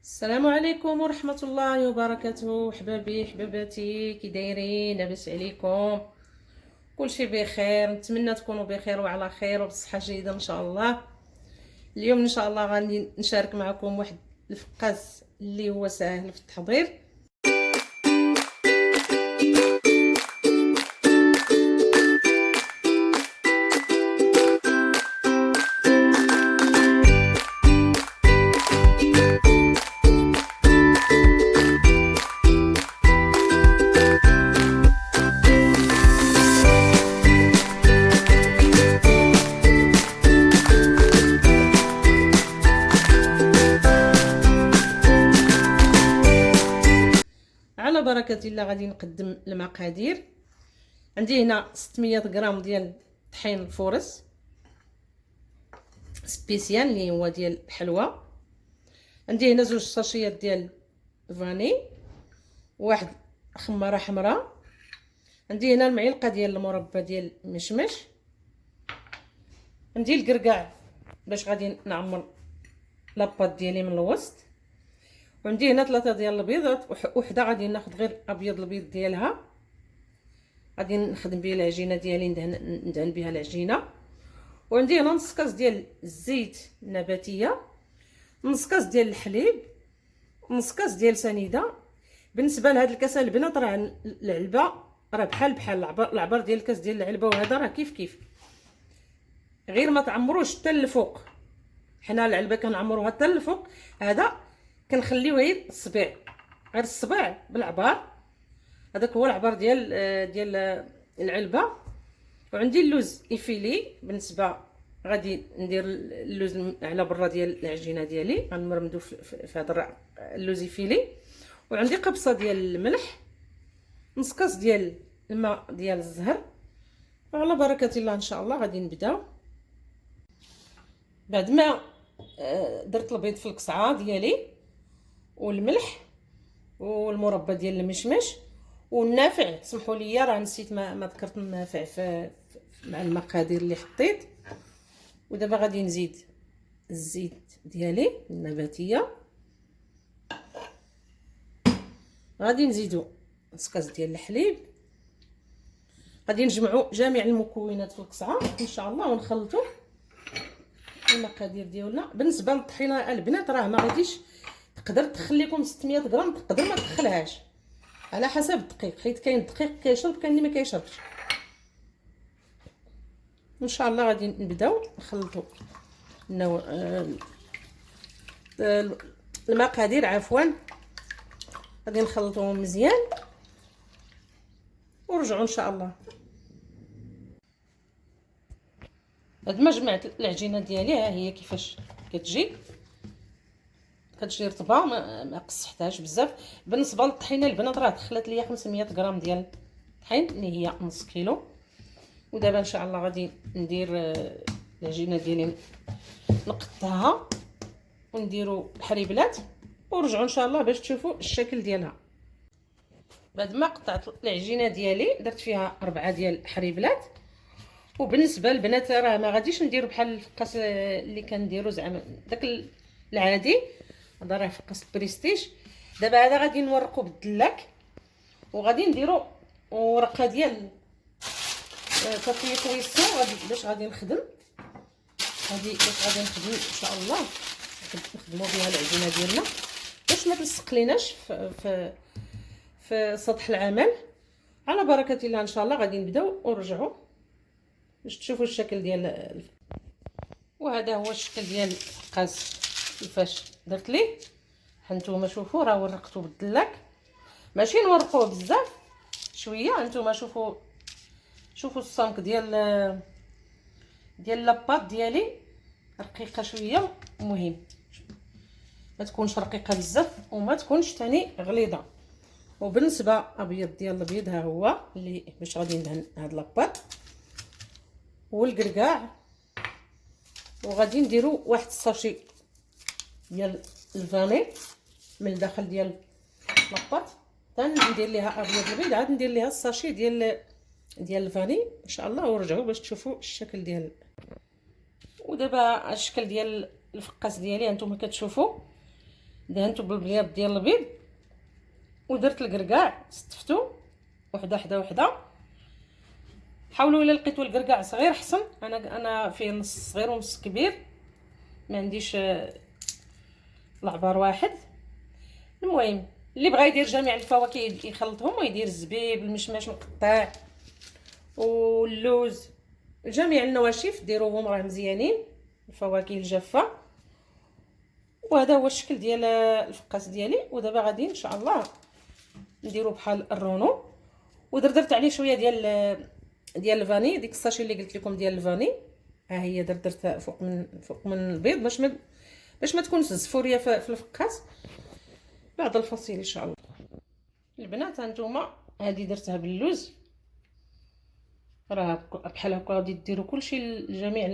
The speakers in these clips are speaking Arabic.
السلام عليكم ورحمة الله وبركاته. حبابي حباباتي، كي دايرين؟ لاباس عليكم؟ كلشي بخير، نتمنى تكونوا بخير وعلى خير وبصحة جيدة ان شاء الله. اليوم ان شاء الله غادي نشارك معكم واحد الفقاس اللي هو سهل في التحضير. على بركة الله غادي نقدم المقادير. عندي هنا 600 غرام ديال طحين الفورس سبيسيال اللي هو ديال الحلوى. عندي هنا 2 ساشيات ديال فاني، واحد خماره حمراء. عندي هنا المعلقه ديال المربى ديال المشمش. عندي الكركاع باش غادي نعمر لاباط ديالي من الوسط. وعندي هنا 3 ديال البيضات، وحده غادي ناخذ غير ابيض البيض ديالها، غادي نخدم بها العجينه ديالي، ندهن بها العجينه. وعندي هنا نص كاس ديال الزيت النباتيه، نص كاس ديال الحليب، نص كاس ديال سنيده. بالنسبه لهاد الكاس البنات راه العلبه راه بحال العبار ديال الكاس ديال العلبه، وهذا راه كيف غير ما تعمروش حتى للفوق. حنا العلبه كنعمروها حتى للفوق، هذا كنخليوه غير الصباع، غير الصباع بالعبار. هذاك هو العبار ديال العلبه. وعندي اللوز ايفيلي، بالنسبه غادي ندير اللوز على برا ديال العجينه ديالي، غنمرمدو في هذا اللوز ايفيلي. وعندي قبصه ديال الملح، نص كاس ديال الماء ديال الزهر. وعلى بركه الله ان شاء الله غادي نبداو. بعد ما درت البيض في القصعه ديالي والملح والمربى ديال المشمش والنافع، سمحوا لي راه نسيت ما ذكرت النافع مع المقادير اللي حطيت. ودابا غادي نزيد الزيت ديالي النباتيه، غادي نزيدو نص كاس ديال الحليب. غادي نجمعوا جميع المكونات في القصعه ان شاء الله ونخلطوا المقادير ديالنا. بالنسبه للطحينه البنات راه ما غاديش تقدر تخلي لكم 600 غرام، تقدر ما تدخلهاش على حسب الدقيق، حيت كاين الدقيق كيشرب كاين اللي ما كيشربش. ان شاء الله غادي نبداو نخلطوا المقادير، عفوا غادي نخلطوهم مزيان ونرجعوا ان شاء الله. بعد ما جمعت العجينه ديالي ها هي كيفاش كتجي رطبه، ما قصحتهاش بزاف. بالنسبه للطحينه البنات راه دخلت ليا 500 غرام ديال الطحين اللي هي نص كيلو. ودابا ان شاء الله غادي ندير العجينه ديالي، نقطعها ونديروا الحريبلات ونرجعوا ان شاء الله باش تشوفوا الشكل ديالها. بعد ما قطعت العجينه ديالي درت فيها 4 ديال الحريبلات. وبالنسبه للبنات راه ما غاديش ندير بحال الفقاس اللي كنديروا زعما داك العادي، هذا راه فقاس بريستيج. دابا هذا غادي نورقو بالدلاك، وغادي نديرو ورقه ديال بابي كويسون باش غادي نخدم ان شاء الله، نخدموا بها العجينه ديالنا باش ما تلصق ليناش في سطح العمل. على بركه الله ان شاء الله غادي نبداو ونرجعوا باش تشوفوا الشكل ديال وهذا هو الشكل ديال الفقاس كيفاش درت ليه. هانتوما شوفوا راه ورقته بالدلاك، ماشي نورقوه بزاف، شويه. هانتوما شوفوا السمك ديال لاباط ديالي رقيقه شويه، مهم ما تكونش رقيقه بزاف وما تكونش ثاني غليظه. وبالنسبه ابيض ديال البيض ها هو اللي باش غادي ندهن هاد لاباط والكركاع. وغادي نديرو واحد الساشي ديال الفاني من الداخل ديال لاباط، ندير ليها ابيض البيض، عاد ندير ليها الساشي ديال الفاني ان شاء الله، ورجعوا باش تشوفوا الشكل ديال. ودابا الشكل ديال الفقاس ديالي هانتوما كتشوفوا دهنته بالبياض ديال البيض ودرت الكركاع، ستفتو وحده حدا وحده. حاولوا الا لقيتوا الكركاع صغير احسن، انا فيه نص صغير ونص كبير، ما عنديش العبار واحد. المهم اللي بغى يدير جميع الفواكه يخلطهم ويدير الزبيب، المشماش مقطع واللوز، جميع النواشف ديروهم راه مزيانين، الفواكه الجافه. وهذا هو الشكل ديال الفقاس ديالي. ودابا غادي ان شاء الله نديرو بحال الرونو، ودردرت عليه شويه ديال الفاني، ديك الساشي اللي قلت لكم ديال الفاني، ها هي دردرتها فوق من البيض باش ما تكونش الزفوريه في الفقاس. بعد الفصيل ان شاء الله. البنات هانتوما هذه درتها باللوز، راه بحال هكا غادي ديروا كلشي لجميع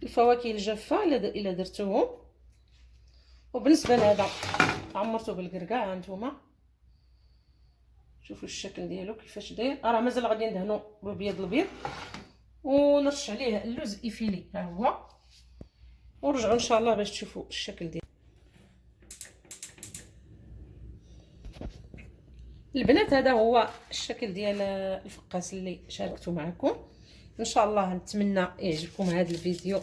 الفواكه الجافه الا درتوهم. وبالنسبه لهذا عمرته بالكركاع، هانتوما شوفوا الشكل ديالو كيفاش داير. راه مازال غادي ندهنو بالبيض البيض ونرش عليه اللوز ايفيلي، ها هو. ورجعوا ان شاء الله باش تشوفوا الشكل ديالو. البنات هذا هو الشكل ديال الفقاس اللي شاركته معكم. ان شاء الله نتمنى يعجبكم هذا الفيديو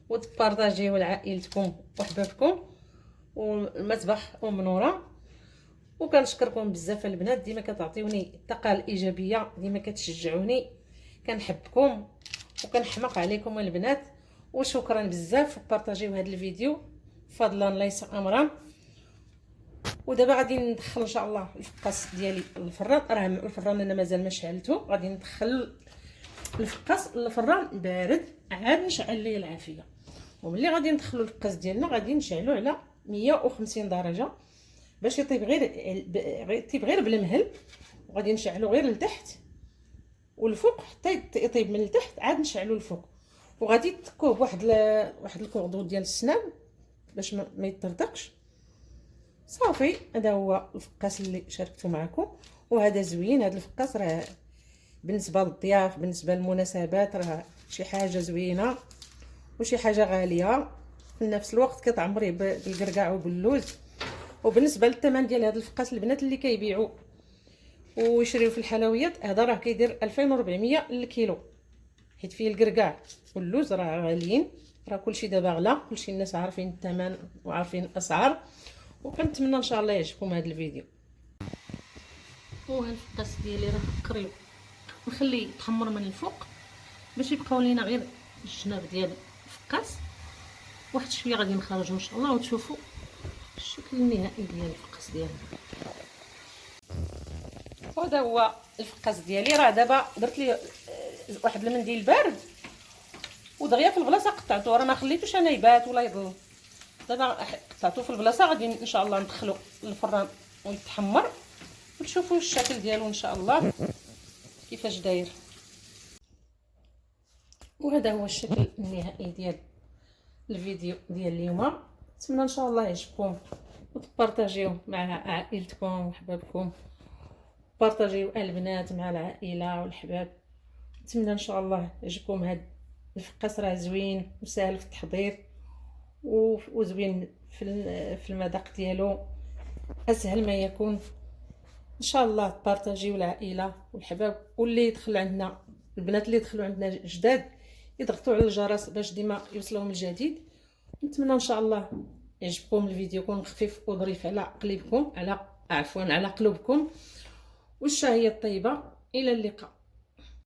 وتبارطاجيوه لعائلتكم وحبابكم والمطبخ ومنوره. وكنشكركم بزاف البنات، ديما كتعطيوني الطاقه الايجابيه، ديما كتشجعوني، كنحبكم وكنحماق عليكم البنات. وشكرا بزاف، وبارطاجيو هذا الفيديو فضلا ليس امرا. ودابا غادي ندخل ان شاء الله الفقاس ديالي للفران. راه الفران انا مازال ما شعلته، غادي ندخل الفقاس للفران بارد عاد نشعل ليه العافيه. وملي غادي ندخلوا الفقاس ديالنا غادي نشعلوه على 150 درجه باش يطيب غير بالمهل. وغادي نشعلو غير لتحت والفوق حتى يطيب من التحت، عاد نشعلو الفوق. وغادي تكوه بواحد الكوردو ديال السنان باش ما يطردقش. صافي هذا هو الفقاس اللي شاركته معكم. وهذا زوين، هذا الفقاس راه بالنسبه للضياف، بالنسبه للمناسبات، راه شي حاجه زوينه وشي حاجه غاليه في نفس الوقت، كتعمريه بالكركاع وباللوز. وبالنسبه للثمن ديال هذا الفقاس البنات اللي كيبيعوا ويشريو في الحلويات، هذا راه كيدير 2400 للكيلو، حيت فيه الكركاع واللوز راه غاليين. راه كلشي دابا غلا، كلشي الناس عارفين الثمن وعارفين الاسعار. وكنتمنى ان شاء الله يعجبكم هذا الفيديو. وهذا الفقاس ديالي راه قريب نخليه يتحمر من الفوق باش يبقاو لينا غير الجناب ديال الفقاس. واحد شويه غادي نخرجوا ان شاء الله وتشوفوا الشكل النهائي ديال الفقاس ديالنا. وهذا هو الفقاس ديالي. راه دابا درت ليه واحد المنديل بارد ودغيا في البلاصه قطعته، راه ما خليتوش انا يبات ولا يضل. دابا قطعته في البلاصه، غادي ان شاء الله ندخلو للفران ويتحمر وتشوفوا الشكل ديالو ان شاء الله كيفاش داير. وهذا هو الشكل النهائي ديال الفيديو ديال اليوم. نتمنى ان شاء الله يعجبكم وتبارطاجيوه مع عائلتكم وحبابكم، بارطاجيو البنات مع العائله والحباب. نتمنى ان شاء الله يعجبكم. هذا الفقاس راه زوين وسهل في التحضير وزوين في المذاق ديالو، اسهل ما يكون. ان شاء الله تبارطاجيو العائله والحباب. واللي يدخل عندنا البنات اللي يدخلوا عندنا جداد يضغطوا على الجرس باش ديما يوصلهم الجديد. نتمنى ان شاء الله يعجبكم الفيديو، يكون خفيف وظريف على قلبكم، على قلوبكم. والشهيه الطيبه، الى اللقاء.